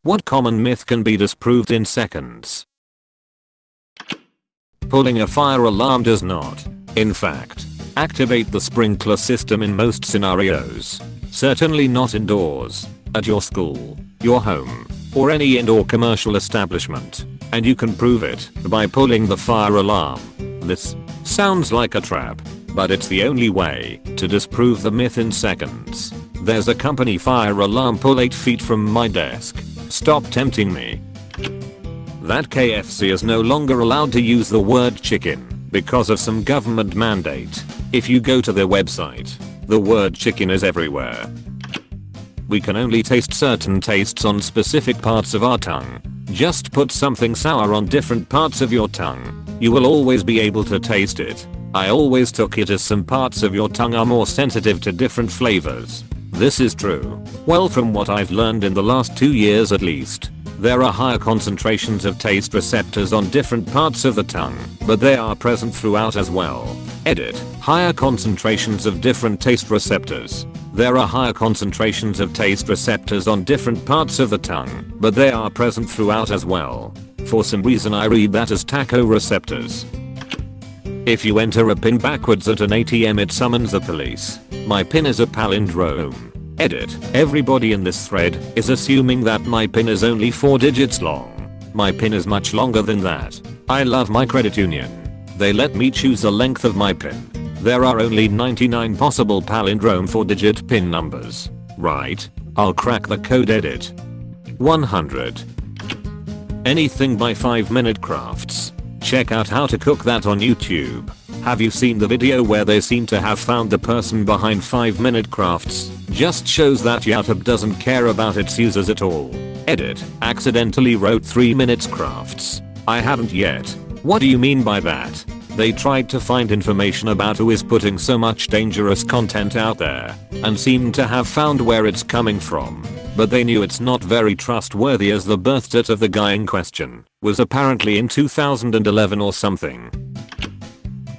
What common myth can be disproved in seconds? Pulling a fire alarm does not, in fact, activate the sprinkler system in most scenarios. Certainly not indoors, at your school, your home, or any indoor commercial establishment. And you can prove it by pulling the fire alarm. This sounds like a trap, but it's the only way to disprove the myth in seconds. There's a company fire alarm pull 8 feet from my desk. Stop tempting me. That KFC is no longer allowed to use the word chicken because of some government mandate. If you go to their website, the word chicken is everywhere. We can only taste certain tastes on specific parts of our tongue. Just put something sour on different parts of your tongue. You will always be able to taste it. I always took it as some parts of your tongue are more sensitive to different flavors. This is true. Well, from what I've learned in the last 2 years at least, there are higher concentrations of taste receptors on different parts of the tongue, but they are present throughout as well. Edit. Higher concentrations of different taste receptors. There are higher concentrations of taste receptors on different parts of the tongue, but they are present throughout as well. For some reason I read that as taco receptors. If you enter a pin backwards at an ATM, it summons the police. My pin is a palindrome. Edit. Everybody in this thread is assuming that my pin is only 4 digits long. My pin is much longer than that. I love my credit union. They let me choose the length of my pin. There are only 99 possible palindrome 4-digit pin numbers. Right? I'll crack the code. Edit. 100. Anything by 5 Minute Crafts. Check out how to cook that on YouTube. Have you seen the video where they seem to have found the person behind 5 Minute Crafts? Just shows that YouTube doesn't care about its users at all. Edit. Accidentally wrote 3 Minutes Crafts. I haven't yet. What do you mean by that? They tried to find information about who is putting so much dangerous content out there, and seemed to have found where it's coming from. But they knew it's not very trustworthy, as the birth date of the guy in question was apparently in 2011 or something.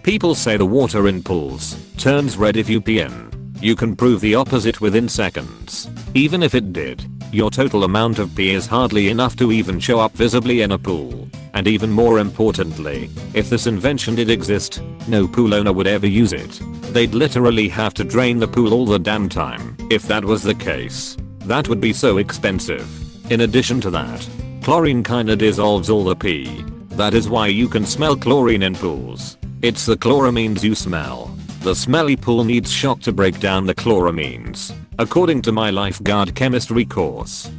People say the water in pools turns red if you pee in. You can prove the opposite within seconds. Even if it did, your total amount of pee is hardly enough to even show up visibly in a pool. And even more importantly, if this invention did exist, no pool owner would ever use it. They'd literally have to drain the pool all the damn time. If that was the case, that would be so expensive. In addition to that, chlorine kinda dissolves all the pee. That is why you can smell chlorine in pools. It's the chloramines you smell. The smelly pool needs shock to break down the chloramines, according to my lifeguard chemistry course.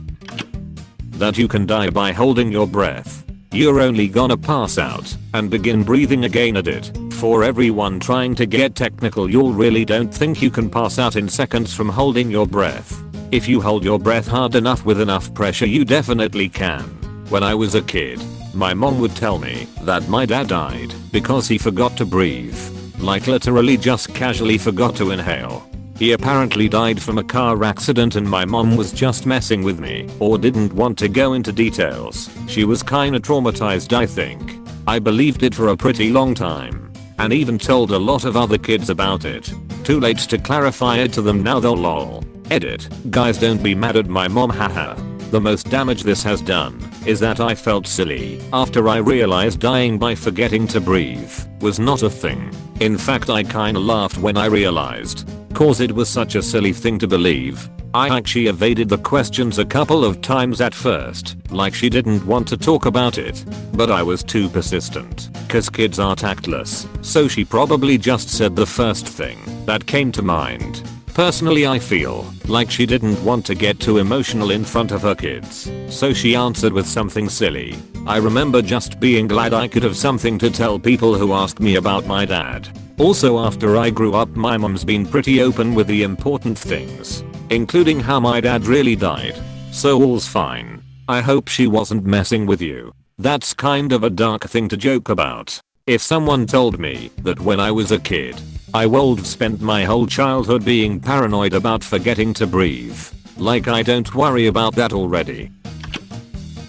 That you can die by holding your breath. You're only gonna pass out and begin breathing again. Edit. For everyone trying to get technical, you really don't think you can pass out in seconds from holding your breath. If you hold your breath hard enough with enough pressure, you definitely can. When I was a kid, my mom would tell me that my dad died because he forgot to breathe. Like literally just casually forgot to inhale. He apparently died from a car accident, and my mom was just messing with me, or didn't want to go into details. She was kinda traumatized, I think. I believed it for a pretty long time, and even told a lot of other kids about it. Too late to clarify it to them now though. Lol. Edit. Guys, don't be mad at my mom, haha. The most damage this has done is that I felt silly after I realized dying by forgetting to breathe was not a thing. In fact, I kinda laughed when I realized, cause it was such a silly thing to believe. I actually evaded the questions a couple of times at first, like she didn't want to talk about it. But I was too persistent, cause kids are tactless, so she probably just said the first thing that came to mind. Personally, I feel like she didn't want to get too emotional in front of her kids, so she answered with something silly. I remember just being glad I could have something to tell people who ask me about my dad. Also, after I grew up, my mom's been pretty open with the important things, including how my dad really died. So all's fine. I hope she wasn't messing with you. That's kind of a dark thing to joke about. If someone told me that when I was a kid, I would have spent my whole childhood being paranoid about forgetting to breathe, like I don't worry about that already.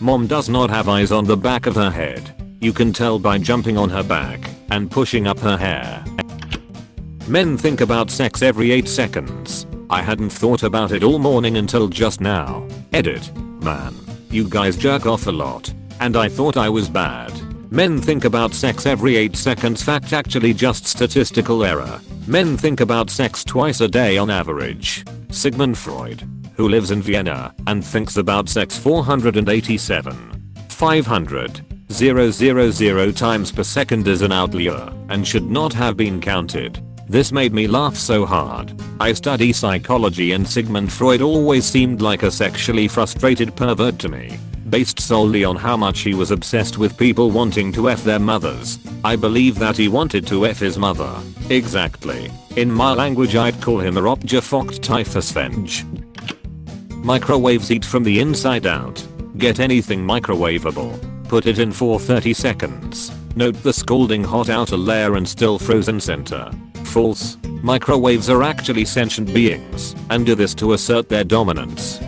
Mom does not have eyes on the back of her head. You can tell by jumping on her back and pushing up her hair. Men think about sex every 8 seconds. I hadn't thought about it all morning until just now. Edit. Man, You guys jerk off a lot. And I thought I was bad. Men think about sex every 8 seconds. Fact actually just statistical error. Men think about sex twice a day on average. Sigmund Freud, who lives in Vienna and thinks about sex 500,000 times per second is an outlier and should not have been counted. This made me laugh so hard. I study psychology and Sigmund Freud always seemed like a sexually frustrated pervert to me, based solely on how much he was obsessed with people wanting to F their mothers. I believe that he wanted to F his mother. Exactly. In my language I'd call him a opgefokt typhusvenge. Microwaves eat from the inside out. Get anything microwavable. Put it in for 30 seconds. Note the scalding hot outer layer and still frozen center. False. Microwaves are actually sentient beings and do this to assert their dominance.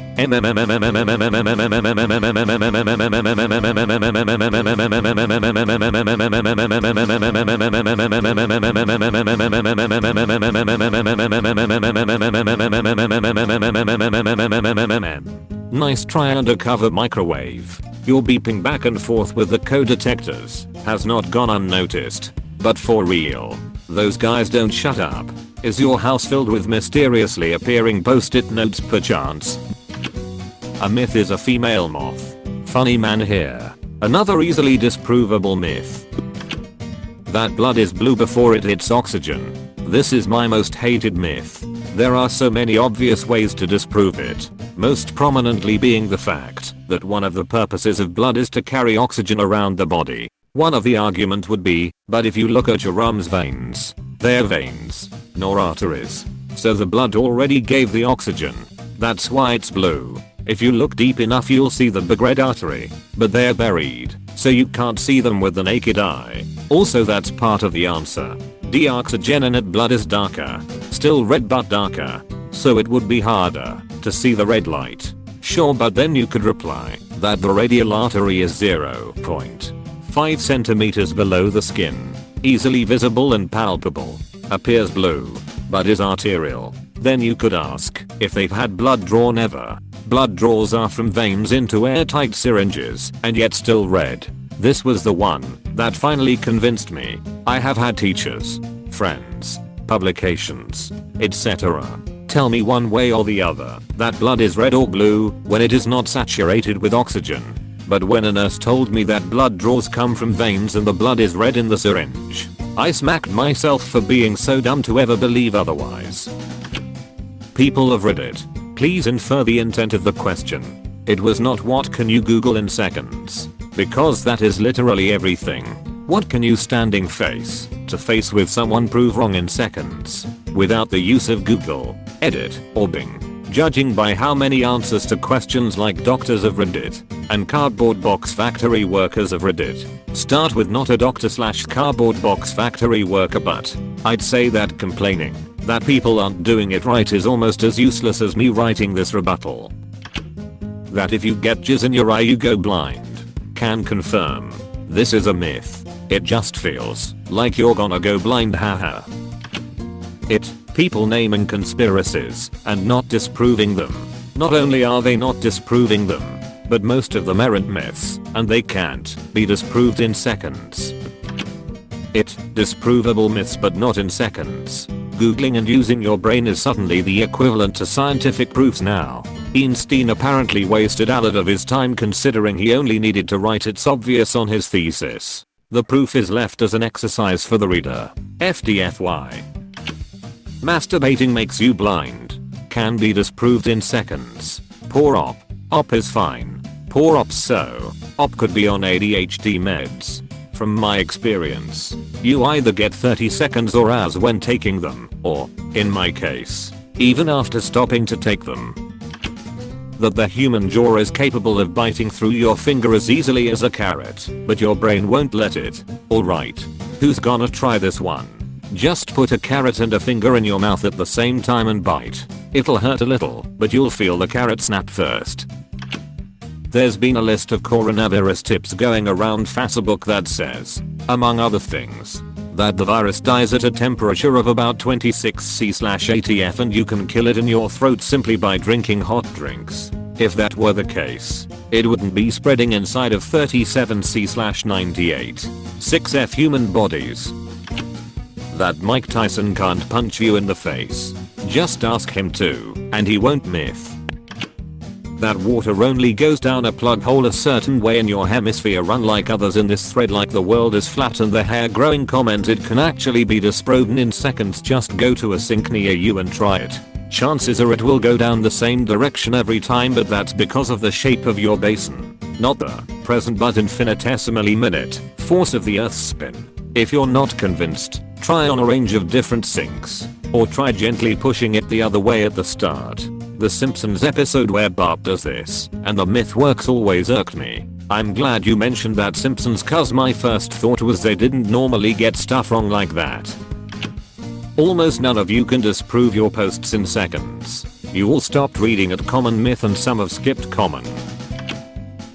Nice try undercover microwave. Your beeping back and forth with the co-detectors has not gone unnoticed. But for real, those guys don't shut up. Is your house filled with mysteriously appearing post-it notes perchance? A myth is a female moth. Funny man here. Another easily disprovable myth. That blood is blue before it hits oxygen. This is my most hated myth. There are so many obvious ways to disprove it, most prominently being the fact that one of the purposes of blood is to carry oxygen around the body. One of the argument would be, but if you look at your arm's veins, they're veins, nor arteries. So the blood already gave the oxygen. That's why it's blue. If you look deep enough you'll see the big red artery, but they're buried, so you can't see them with the naked eye. Also that's part of the answer. Deoxygenated blood is darker, still red but darker, so it would be harder to see the red light. Sure, but then you could reply that the radial artery is 0.5 centimeters below the skin, easily visible and palpable, appears blue, but is arterial. Then you could ask if they've had blood drawn ever. Blood draws are from veins into airtight syringes and yet still red. This was the one that finally convinced me. I have had teachers, friends, publications, etc. tell me one way or the other that blood is red or blue when it is not saturated with oxygen. But when a nurse told me that blood draws come from veins and the blood is red in the syringe, I smacked myself for being so dumb to ever believe otherwise. People of Reddit, please infer the intent of the question. It was not what can you Google in seconds, because that is literally everything. What can you standing face to face with someone prove wrong in seconds, without the use of Google, Edit, or Bing? Judging by how many answers to questions like doctors of Reddit and cardboard box factory workers of Reddit start with not a doctor/cardboard box factory worker, but I'd say that complaining that people aren't doing it right is almost as useless as me writing this rebuttal. That if you get jizz in your eye you go blind. Can confirm. This is a myth. It just feels like you're gonna go blind, haha. People naming conspiracies and not disproving them. Not only are they not disproving them, but most of them aren't myths, and they can't be disproved in seconds. Disprovable myths but not in seconds. Googling and using your brain is suddenly the equivalent to scientific proofs now. Einstein apparently wasted a lot of his time considering he only needed to write "it's obvious" on his thesis. The proof is left as an exercise for the reader. FDFY. Masturbating makes you blind. Can be disproved in seconds. Poor op. Op is fine. Poor ops, so op could be on ADHD meds. From my experience, you either get 30 seconds or hours when taking them, or, in my case, even after stopping to take them. That the human jaw is capable of biting through your finger as easily as a carrot, but your brain won't let it. Alright. Who's gonna try this one? Just put a carrot and a finger in your mouth at the same time and bite. It'll hurt a little, but you'll feel the carrot snap first. There's been a list of coronavirus tips going around Facebook that says, among other things, that the virus dies at a temperature of about 26°C/ATF and you can kill it in your throat simply by drinking hot drinks. If that were the case, it wouldn't be spreading inside of 37C/98. 6F human bodies. That Mike Tyson can't punch you in the face. Just ask him to, and he won't. Myth. That water only goes down a plug hole a certain way in your hemisphere, unlike others in this thread, like the world is flat and the hair growing commented, can actually be disproved in seconds. Just go to a sink near you and try it. Chances are it will go down the same direction every time, but that's because of the shape of your basin, not the present but infinitesimally minute force of the Earth's spin. If you're not convinced, try on a range of different sinks, or try gently pushing it the other way at the start. The Simpsons episode where Bart does this, and the myth works, always irked me. I'm glad you mentioned that, Simpsons, cause my first thought was they didn't normally get stuff wrong like that. Almost none of you can disprove your posts in seconds. You all stopped reading at common myth and some have skipped common.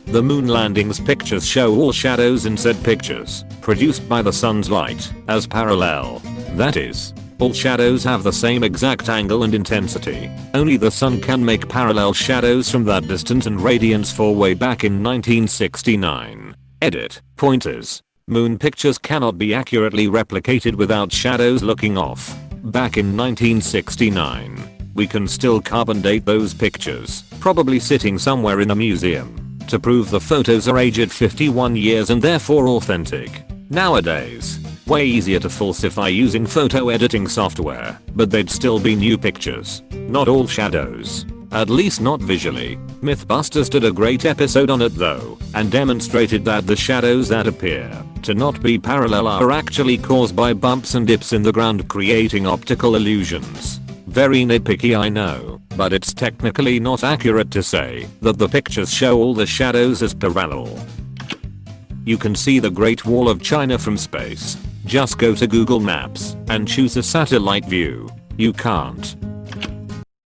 The moon landings pictures show all shadows in said pictures, produced by the sun's light, as parallel. That is, all shadows have the same exact angle and intensity. Only the sun can make parallel shadows from that distance and radiance for way back in 1969. Edit. Pointers. Moon pictures cannot be accurately replicated without shadows looking off. Back in 1969. We can still carbon date those pictures, probably sitting somewhere in a museum, to prove the photos are aged 51 years and therefore authentic. Nowadays, way easier to falsify using photo editing software, but they'd still be new pictures. Not all shadows. At least not visually. Mythbusters did a great episode on it though, and demonstrated that the shadows that appear to not be parallel are actually caused by bumps and dips in the ground, creating optical illusions. Very nitpicky, I know, but it's technically not accurate to say that the pictures show all the shadows as parallel. You can see the Great Wall of China from space. Just go to Google Maps and choose a satellite view. You can't.